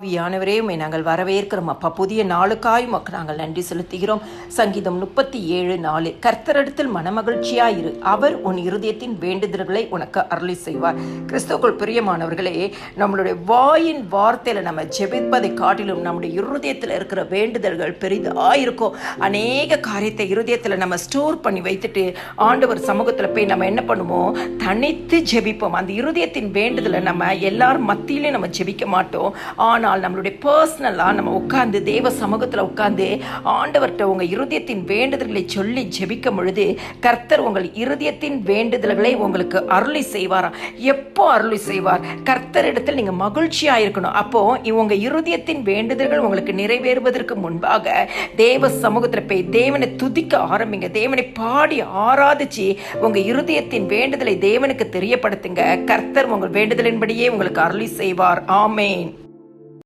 வியானவரே உம்மை நாங்கள் வரவேற்கிறோம் அப்பா. புதிய நாளுக்காய் உமக்கு நாங்கள் நன்றி செலுத்துகிறோம். சங்கீதம் 37:4 கர்த்தரிடத்தில் மனமகிழ்ச்சியாயிரு, அவர் உன் இருதயத்தின் வேண்டுதல்களை உனக்கு அருளி செய்வார். கிறிஸ்துவுக்குள் பிரியமானவர்களே, நம்மளுடைய வாயின் வார்த்தையில நம்ம ஜெபிப்பதை காட்டிலும் நம்முடைய இருதயத்தில் இருக்கிற வேண்டுதல்கள் பெரிதாயிருக்கும். அநேக காரியத்தை இருதயத்தில் நம்ம ஸ்டோர் பண்ணி வைத்துட்டு ஆண்டவர் சமூகத்தில் போய் நம்ம என்ன பண்ணுவோம், தனித்து ஜெபிப்போம். அந்த இருதயத்தின் வேண்டுதலை நம்ம எல்லாரும் மத்தியிலே நம்ம ஜெபிக்க மாட்டோம். ஆனால் நம்மளுடைய பர்சனலாக நம்ம உட்கார்ந்து தேவ சமூகத்தில் உட்கார்ந்து ஆண்டவர்கிட்ட உங்கள் இருதயத்தின் வேண்டுதல்களை சொல்லி ஜெபிக்கும் பொழுது கர்த்தர் உங்கள் இருதயத்தின் வேண்டுதல்களை உங்களுக்கு அருளி செய்வாராம். எப்போ அருளி செய்வார்? கர்த்தர் இடத்தில் நீங்கள் மகிழ்ச்சியாக இருக்கணும். அப்போ உங்கள் இருதயத்தின் வேண்டுதல்கள் உங்களுக்கு நிறைவேறுவதற்கு முன்பாக தேவ சமூகத்தில் போய் தேவனை துதிக்க ஆரம்பிங்க. தேவனை பாடி ஆராதிச்சு உங்கள் இருதயத்தின் வேண்டுதலை தேவனுக்கு தெரியப்படுத்துங்க. கர்த்தர் உங்கள் வேண்டுதலின்படியே உங்களுக்கு அருளி செய்வார். ஆமேன்.